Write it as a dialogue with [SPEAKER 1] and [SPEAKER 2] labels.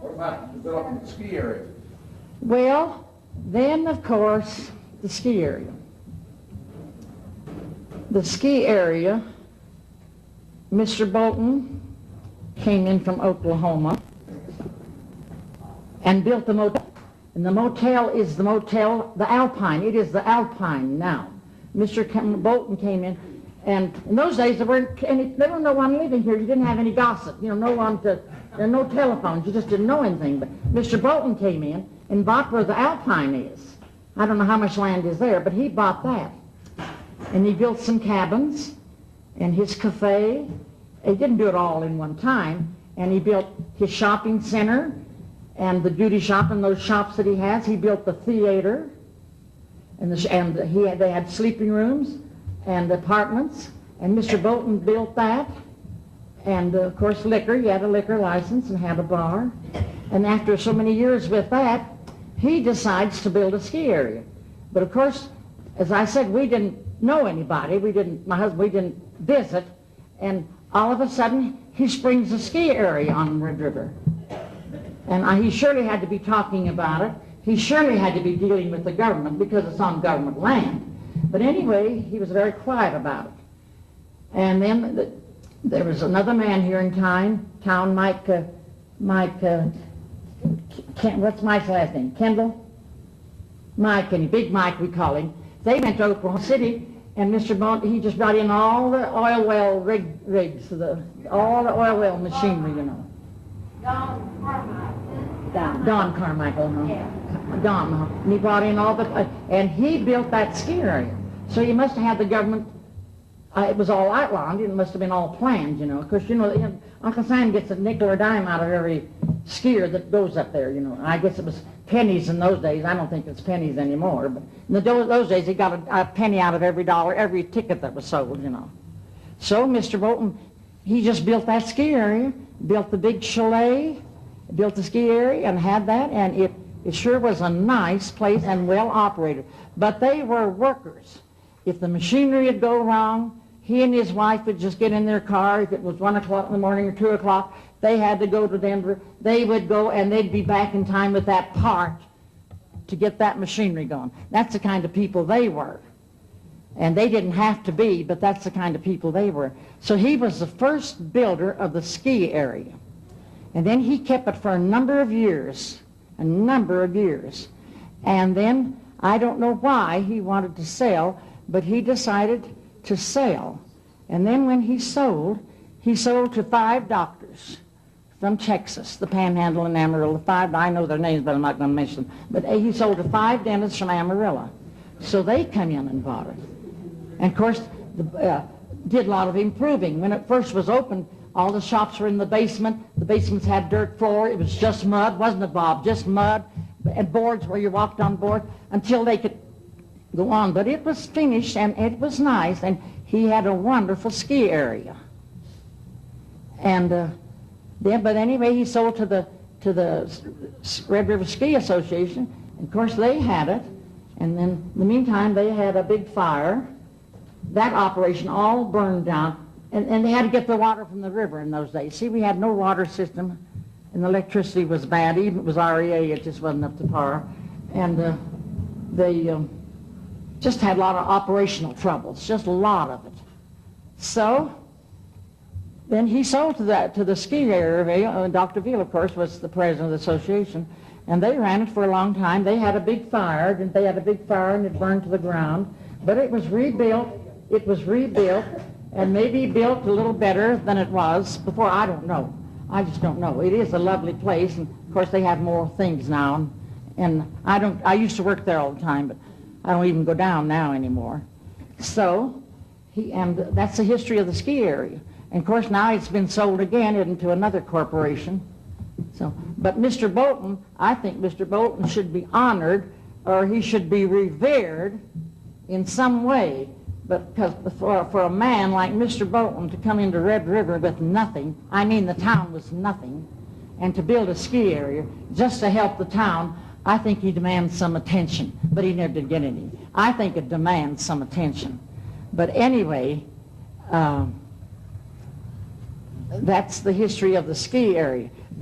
[SPEAKER 1] What about developing the ski area?
[SPEAKER 2] Well, then of course the ski area. The ski area, Mr. Bolton came in from Oklahoma and built the motel. And the motel is the Alpine. It is the Alpine now. Mr. Bolton came in, and in those days there were no one living here. You didn't have any gossip. There were no telephones. You just didn't know anything. But Mr. Bolton came in and bought where the Alpine is. I don't know how much land is there, but he bought that. And he built some cabins and his cafe. He didn't do it all in one time. And he built his shopping center and the beauty shop and those shops that he has. He built the theater, and they had sleeping rooms and apartments. And Mr. Bolton built that. And of course liquor. He had a liquor license and had a bar. And after so many years with that, he decides to build a ski area. But of course, as I said, we didn't know anybody. We didn't visit. And all of a sudden, he springs a ski area on Red River. And he surely had to be talking about it. He surely had to be dealing with the government because it's on government land. But anyway, he was very quiet about it. And then there was another man here in town, what's Mike's last name? Kendall? Mike, and Big Mike we call him. They went to Oklahoma City, and Mr. Bolton, he just brought in all the oil well rigs, all the oil well machinery, you know.
[SPEAKER 3] Don Carmichael.
[SPEAKER 2] Don Carmichael, huh?
[SPEAKER 3] Yeah.
[SPEAKER 2] Don, huh? And he brought in all and he built that ski area. So you must have had the government, it was all outlined, it must have been all planned, you know. Because, Uncle Sam gets a nickel or dime out of every skier that goes up there, you know. I guess it was pennies in those days. I don't think it's pennies anymore. But in those days, he got a penny out of every dollar, every ticket that was sold, you know. So Mr. Bolton, he just built that ski area, built the big chalet, built the ski area and had that, and it sure was a nice place and well operated. But they were workers. If the machinery would go wrong, he and his wife would just get in their car. If it was 1 o'clock in the morning or 2 o'clock, they had to go to Denver. They would go and they'd be back in time with that part to get that machinery going. That's the kind of people they were. And they didn't have to be, but that's the kind of people they were. So he was the first builder of the ski area. And then he kept it for a number of years. And then, I don't know why he wanted to sell, but he decided to sell. And then when he sold to 5 doctors from Texas, the Panhandle and Amarillo. 5, I know their names, but I'm not going to mention them. But he sold to 5 dentists from Amarillo. So they come in and bought it. And of course, did a lot of improving. When it first was opened, all the shops were in the basement. The basements had dirt floor. It was just mud, wasn't it, Bob? Just mud and boards where you walked on board until they could go on. But it was finished, and it was nice, and he had a wonderful ski area. And but anyway, he sold to the Red River Ski Association. And of course, they had it. And then in the meantime, they had a big fire. That operation all burned down. And they had to get the water from the river in those days. See, we had no water system, and the electricity was bad. Even if it was REA, it just wasn't up to par. And they just had a lot of operational troubles, just a lot of it. So then he sold to the ski area. Dr. Veal, of course, was the president of the association, and they ran it for a long time. They had a big fire, and it burned to the ground. But it was rebuilt. And maybe built a little better than it was before. I don't know. I just don't know. It is a lovely place, and of course they have more things now. And I used to work there all the time, but I don't even go down now anymore. So, that's the history of the ski area. And of course now it's been sold again into another corporation. So, but Mr. Bolton, I think Mr. Bolton should be honored, or he should be revered in some way. But because for a man like Mr. Bolton to come into Red River with nothing, I mean the town was nothing, and to build a ski area just to help the town, I think he demands some attention. But he never did get any. I think it demands some attention. But anyway, that's the history of the ski area.